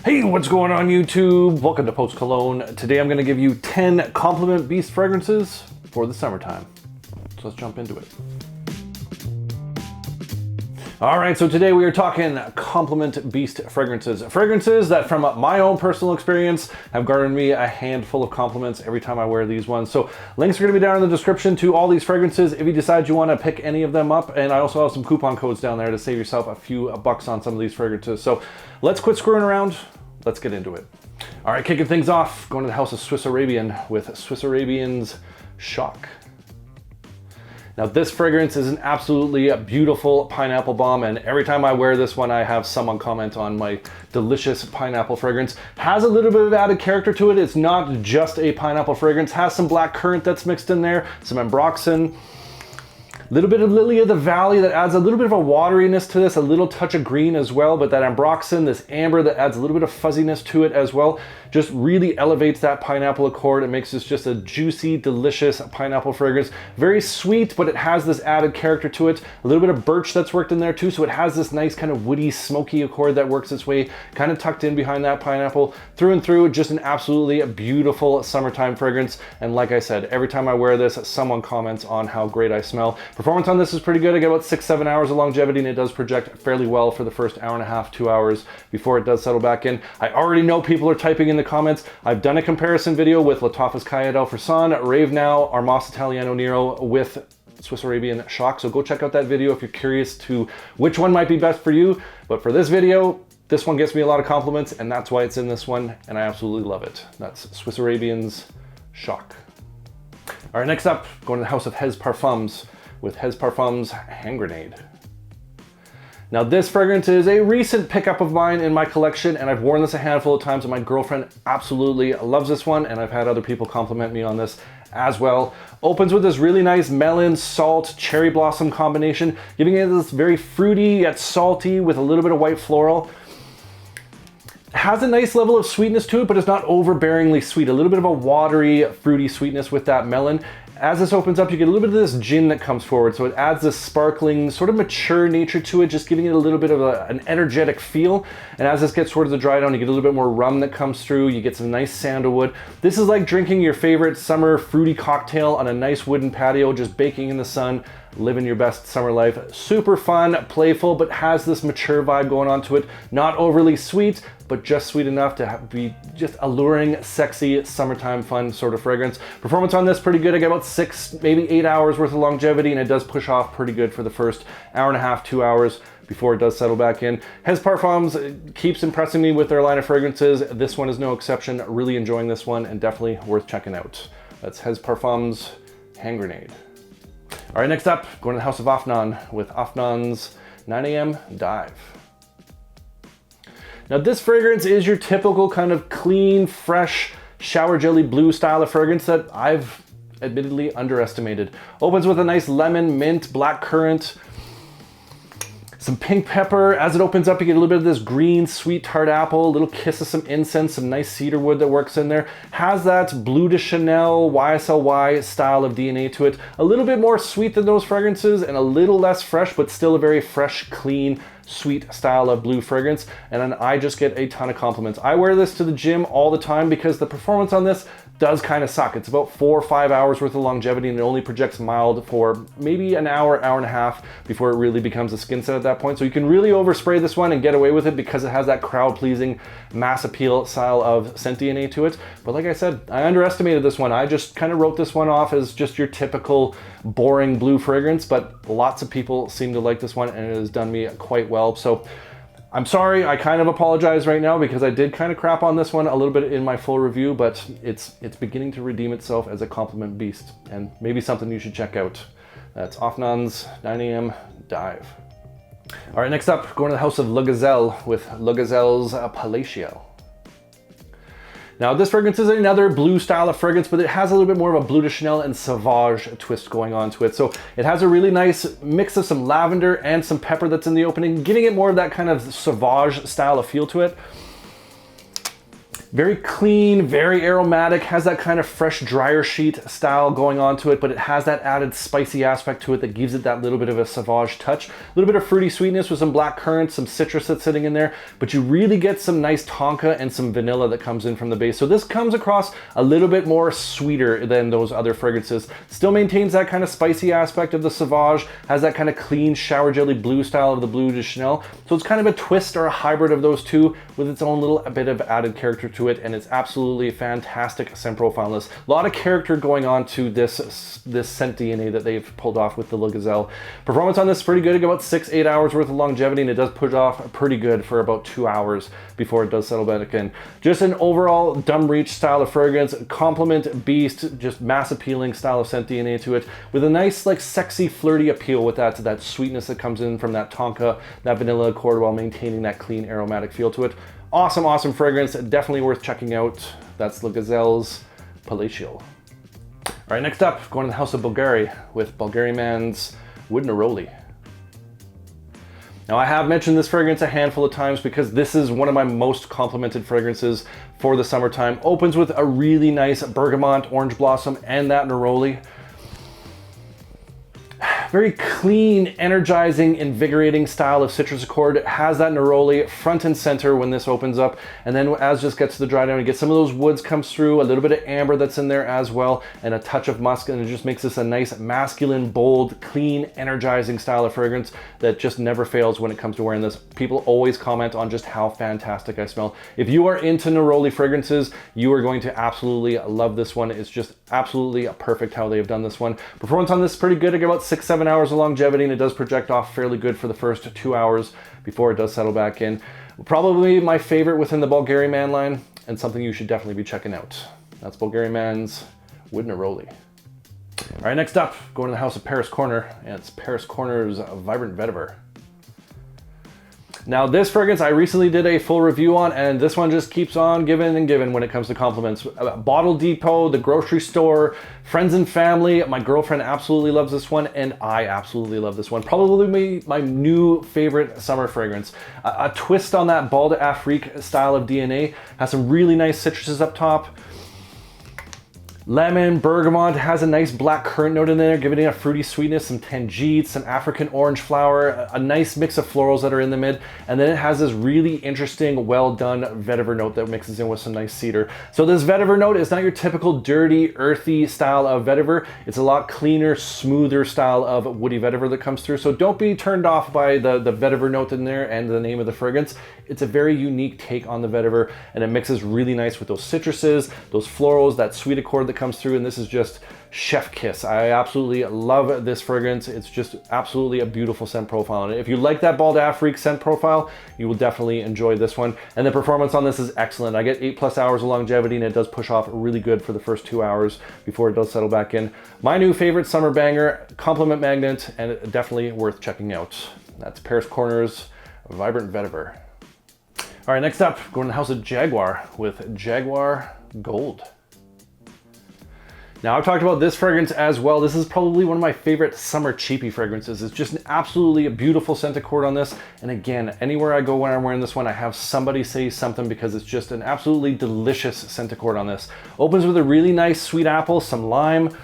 Hey, what's going on YouTube? Welcome to Post Cologne. Today I'm going to give you 10 Compliment Beast fragrances for the summertime. So let's jump into it. Alright, so today we are talking Compliment Beast fragrances. Fragrances that from my own personal experience have garnered me a handful of compliments every time I wear these ones. So links are going to be down in the description to all these fragrances if you decide you want to pick any of them up. And I also have some coupon codes down there to save yourself a few bucks on some of these fragrances. So let's quit screwing around. Let's get into it. Alright, kicking things off, going to the house of Swiss Arabian with Swiss Arabian's Shock. Now this fragrance is an absolutely beautiful pineapple bomb, and every time I wear this one I have someone comment on my delicious pineapple fragrance. Has a little bit of added character to it. It's not just a pineapple fragrance. Has some black currant that's mixed in there, some ambroxan, a little bit of lily of the valley that adds a little bit of a wateriness to this, a little touch of green as well, but that ambroxan, this amber that adds a little bit of fuzziness to it as well, just really elevates that pineapple accord. It makes this just a juicy, delicious pineapple fragrance. Very sweet, but it has this added character to it. A little bit of birch that's worked in there too, so it has this nice kind of woody, smoky accord that works its way, kind of tucked in behind that pineapple. Through and through, just an absolutely beautiful summertime fragrance. And like I said, every time I wear this, someone comments on how great I smell. Performance on this is pretty good. I get about 6-7 hours of longevity, and it does project fairly well for the first hour and a half, 2 hours before it does settle back in. I already know people are typing in the comments. I've done a comparison video with Lotafes Sublime, Rave Now, Armas Italiano Nero with Swiss Arabian Shock. So go check out that video if you're curious to which one might be best for you. But for this video, this one gets me a lot of compliments, and that's why it's in this one, and I absolutely love it. That's Swiss Arabian's Shock. All right, next up, going to the house of Parfums with Parfums Hand Grenade. Now this fragrance is a recent pickup of mine in my collection, and I've worn this a handful of times, and my girlfriend absolutely loves this one, and I've had other people compliment me on this as well. Opens with this really nice melon, salt, cherry blossom combination, giving it this very fruity yet salty with a little bit of white floral. Has a nice level of sweetness to it, but it's not overbearingly sweet. A little bit of a watery, fruity sweetness with that melon. As this opens up, you get a little bit of this gin that comes forward, so it adds this sparkling, sort of mature nature to it, just giving it a little bit of an energetic feel. And as this gets towards the dry down, you get a little bit more rum that comes through, you get some nice sandalwood. This is like drinking your favorite summer fruity cocktail on a nice wooden patio, just baking in the sun, living your best summer life. Super fun, playful, but has this mature vibe going on to it. Not overly sweet, but just sweet enough to be just alluring, sexy, summertime fun sort of fragrance. Performance on this pretty good. I get about 6, maybe 8 hours worth of longevity, and it does push off pretty good for the first hour and a half, 2 hours before it does settle back in. Parfums keeps impressing me with their line of fragrances. This one is no exception. Really enjoying this one, and definitely worth checking out. That's Parfums Hand Grenade. All right, next up, going to the house of AFNAN with AFNAN's 9 AM Dive. Now this fragrance is your typical kind of clean, fresh, shower jelly blue style of fragrance that I've admittedly underestimated. Opens with a nice lemon, mint, black currant, some pink pepper. As it opens up, you get a little bit of this green, sweet tart apple, a little kiss of some incense, some nice cedar wood that works in there. Has that Bleu de Chanel, YSLY style of DNA to it. A little bit more sweet than those fragrances and a little less fresh, but still a very fresh, clean, sweet style of blue fragrance. And then I just get a ton of compliments. I wear this to the gym all the time because the performance on this does kind of suck. It's about 4 or 5 hours worth of longevity, and it only projects mild for maybe an hour, hour and a half before it really becomes a skin set at that point. So you can really overspray this one and get away with it because it has that crowd-pleasing mass appeal style of scent DNA to it. But like I said, I underestimated this one. I just kind of wrote this one off as just your typical boring blue fragrance, but lots of people seem to like this one, and it has done me quite well. So I'm sorry, I kind of apologize right now because I did kind of crap on this one a little bit in my full review, but it's beginning to redeem itself as a compliment beast, and maybe something you should check out. That's AFNAN's 9 AM Dive. All right, next up, going to the house of Le Gazelle with Le Gazelle's Palacio. Now this fragrance is another blue style of fragrance, but it has a little bit more of a Bleu de Chanel and Sauvage twist going on to it. So it has a really nice mix of some lavender and some pepper that's in the opening, giving it more of that kind of Sauvage style of feel to it. Very clean, very aromatic, has that kind of fresh dryer sheet style going on to it, but it has that added spicy aspect to it that gives it that little bit of a sauvage touch. A little bit of fruity sweetness with some black currants, some citrus that's sitting in there, but you really get some nice tonka and some vanilla that comes in from the base. So this comes across a little bit more sweeter than those other fragrances. Still maintains that kind of spicy aspect of the sauvage, has that kind of clean shower jelly blue style of the Bleu de Chanel. So it's kind of a twist or a hybrid of those two with its own little bit of added character to it, and it's absolutely fantastic scent profile on this. A lot of character going on to this scent DNA that they've pulled off with the Le Gazelle. Performance on this is pretty good. It got about 6-8 hours worth of longevity, and it does push off pretty good for about 2 hours before it does settle back in. Just an overall dumb reach style of fragrance, compliment beast, just mass appealing style of scent DNA to it, with a nice like sexy flirty appeal with that sweetness that comes in from that tonka, that vanilla accord, while maintaining that clean aromatic feel to it. Awesome, awesome fragrance, definitely worth checking out. That's Le Gazelle's Palacio. All right, next up, going to the House of Bulgari with Bulgarian Man's Wood Neroli. Now I have mentioned this fragrance a handful of times because this is one of my most complimented fragrances for the summertime. Opens with a really nice bergamot, orange blossom, and that neroli. Very clean, energizing, invigorating style of citrus accord. It has that neroli front and center when this opens up, and then as just gets to the dry down, you get some of those woods comes through, a little bit of amber that's in there as well, and a touch of musk, and it just makes this a nice, masculine, bold, clean, energizing style of fragrance that just never fails when it comes to wearing this. People always comment on just how fantastic I smell. If you are into neroli fragrances, you are going to absolutely love this one. It's just absolutely perfect how they've done this one. Performance on this is pretty good. I get about 6-7 hours of longevity, and it does project off fairly good for the first 2 hours before it does settle back in. Probably my favorite within the Bulgarian Man line, and something you should definitely be checking out. That's Bulgarian Man's Wood Neroli. All right, next up, going to the House of Paris Corner, and it's Paris Corner's Vibrant Vetiver. Now this fragrance I recently did a full review on, and this one just keeps on giving and giving when it comes to compliments. Bottle Depot, the grocery store, friends and family. My girlfriend absolutely loves this one, and I absolutely love this one. Probably my new favorite summer fragrance. A twist on that Bal d'Afrique style of DNA. Has some really nice citruses up top. Lemon, bergamot, has a nice black currant note in there, giving it a fruity sweetness, some tangeet, some African orange flower, a nice mix of florals that are in the mid, and then it has this really interesting, well done vetiver note that mixes in with some nice cedar. So this vetiver note is not your typical dirty, earthy style of vetiver. It's a lot cleaner, smoother style of woody vetiver that comes through. So don't be turned off by the vetiver note in there and the name of the fragrance. It's a very unique take on the vetiver, and it mixes really nice with those citruses, those florals, that sweet accord that comes through, and this is just chef kiss. I absolutely love this fragrance. It's just absolutely a beautiful scent profile. And if you like that Bal d'Afrique scent profile, you will definitely enjoy this one. And the performance on this is excellent. I get 8+ hours of longevity, and it does push off really good for the first 2 hours before it does settle back in. My new favorite summer banger, compliment magnet, and definitely worth checking out. That's Paris Corner's Vibrant Vetiver. All right, next up, going to the House of Jaguar with Jaguar Gold. Now I've talked about this fragrance as well. This is probably one of my favorite summer cheapy fragrances. It's just an absolutely beautiful scent accord on this. And again, anywhere I go when I'm wearing this one, I have somebody say something because it's just an absolutely delicious scent accord on this. Opens with a really nice sweet apple, some lime,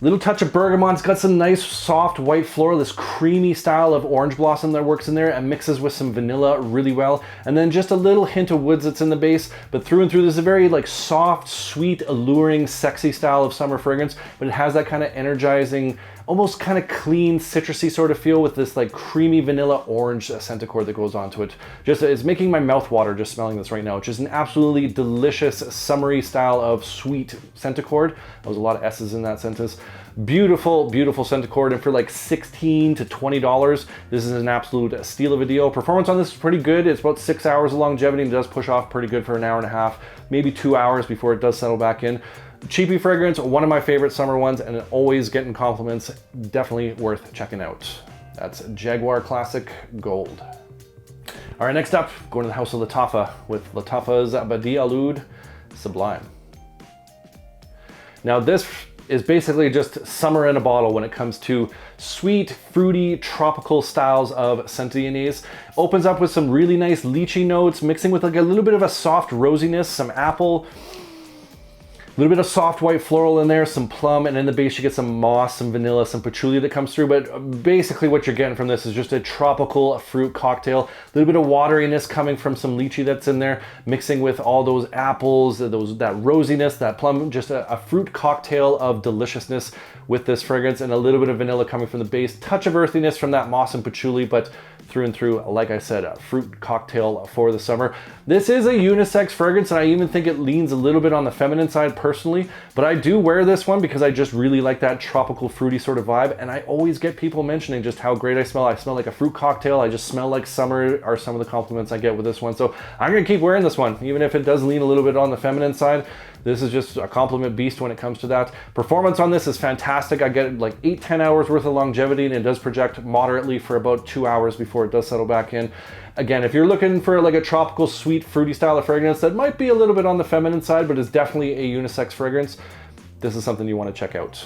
little touch of bergamot. It's got some nice soft white floral, this creamy style of orange blossom that works in there and mixes with some vanilla really well. And then just a little hint of woods that's in the base, but through and through, this is a very like soft, sweet, alluring, sexy style of summer fragrance, but it has that kind of energizing, almost kind of clean, citrusy sort of feel with this like creamy vanilla orange scent accord that goes onto it. Just, it's making my mouth water just smelling this right now. It's just an absolutely delicious, summery style of sweet scent accord. There was a lot of S's in that sentence. Beautiful, beautiful scent accord, and for like $16 to $20, this is an absolute steal of a deal. Performance on this is pretty good. It's about 6 hours of longevity, and it does push off pretty good for an hour and a half, maybe 2 hours before it does settle back in. Cheapy fragrance, one of my favorite summer ones, and always getting compliments. Definitely worth checking out. That's Jaguar Classic Gold. All right, next up, going to the House of Lotafes with Lotafes Sublime. Now this is basically just summer in a bottle when it comes to sweet, fruity, tropical styles of Scented. Opens up with some really nice lychee notes, mixing with like a little bit of a soft rosiness, some apple, a little bit of soft white floral in there, some plum, and in the base you get some moss, some vanilla, some patchouli that comes through. But basically what you're getting from this is just a tropical fruit cocktail. A little bit of wateriness coming from some lychee that's in there, mixing with all those apples, that rosiness, that plum, just a fruit cocktail of deliciousness with this fragrance, and a little bit of vanilla coming from the base, touch of earthiness from that moss and patchouli, but through and through, like I said, a fruit cocktail for the summer. This is a unisex fragrance, and I even think it leans a little bit on the feminine side personally, but I do wear this one because I just really like that tropical fruity sort of vibe, and I always get people mentioning just how great I smell. I smell like a fruit cocktail. I just smell like summer are some of the compliments I get with this one. So I'm gonna keep wearing this one, even if it does lean a little bit on the feminine side. This is just a compliment beast when it comes to that. Performance on this is fantastic. I get like 8-10 hours worth of longevity, and it does project moderately for about 2 hours before it does settle back in. Again, if you're looking for like a tropical, sweet, fruity style of fragrance that might be a little bit on the feminine side, but is definitely a unisex fragrance, this is something you want to check out.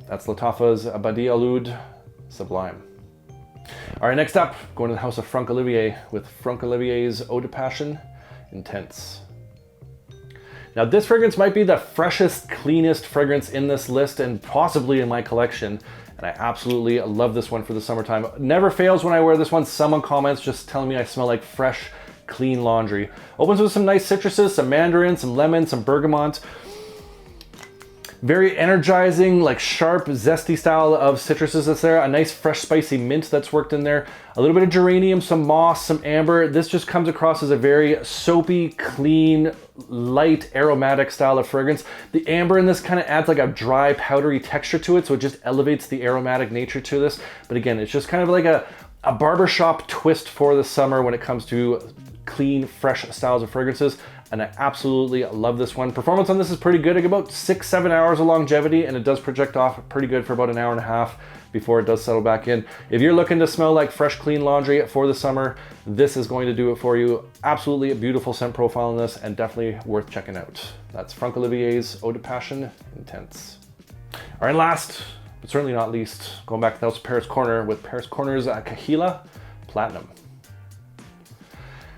That's Lotafes Sublime. All right, next up, going to the house of Franck Olivier with Franck Olivier's Eau de Passion Intense. Now this fragrance might be the freshest, cleanest fragrance in this list and possibly in my collection. And I absolutely love this one for the summertime. Never fails when I wear this one. Someone comments just telling me I smell like fresh, clean laundry. Opens with some nice citruses, some mandarin, some lemon, some bergamot. Very energizing, like sharp, zesty style of citruses that's there. A nice fresh spicy mint that's worked in there. A little bit of geranium, some moss, some amber. This just comes across as a very soapy, clean, light, aromatic style of fragrance. The amber in this kind of adds like a dry, powdery texture to it, so it just elevates the aromatic nature to this. But again, it's just kind of like a barbershop twist for the summer when it comes to clean, fresh styles of fragrances. And I absolutely love this one. Performance on this is pretty good. I get about 6-7 hours of longevity, and it does project off pretty good for about an hour and a half before it does settle back in. If you're looking to smell like fresh, clean laundry for the summer, this is going to do it for you. Absolutely a beautiful scent profile in this, and definitely worth checking out. That's Franck Olivier's Eau de Passion Intense. All right, last, but certainly not least, going back to the house of Paris Corner with Paris Corner's Kahila Platinum.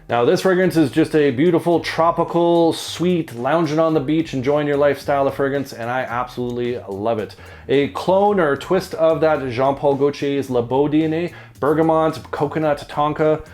Now this fragrance is just a beautiful, tropical, sweet, lounging on the beach, enjoying your lifestyle of fragrance, and I absolutely love it. A clone or twist of that Jean-Paul Gaultier's Le Beau DNA, bergamot, coconut, tonka.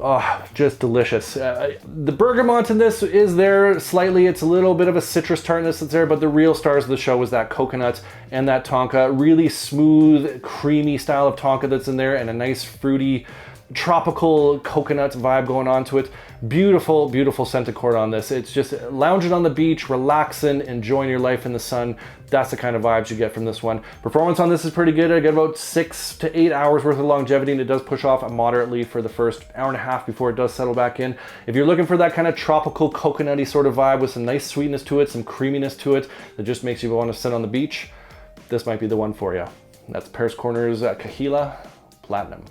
Oh, just delicious. The bergamot in this is there slightly. It's a little bit of a citrus tartness that's there, but the real stars of the show is that coconut and that tonka. Really smooth, creamy style of tonka that's in there, and a nice fruity, tropical coconut vibe going on to it. Beautiful, beautiful scented cord on this. It's just lounging on the beach, relaxing, enjoying your life in the sun. That's the kind of vibes you get from this one. Performance on this is pretty good. I get about 6 to 8 hours worth of longevity, and it does push off moderately for the first hour and a half before it does settle back in. If you're looking for that kind of tropical, coconutty sort of vibe with some nice sweetness to it, some creaminess to it, that just makes you want to sit on the beach, this might be the one for you. That's Paris Corner's Kahila Platinum.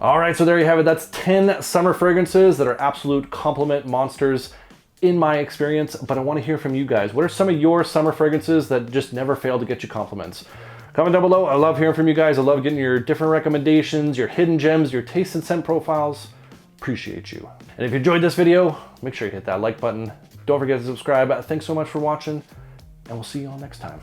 All right, so there you have it. That's 10 summer fragrances that are absolute compliment monsters in my experience, but I want to hear from you guys. What are some of your summer fragrances that just never fail to get you compliments? Comment down below. I love hearing from you guys. I love getting your different recommendations, your hidden gems, your taste and scent profiles. Appreciate you. And if you enjoyed this video, make sure you hit that like button. Don't forget to subscribe. Thanks so much for watching, and we'll see you all next time.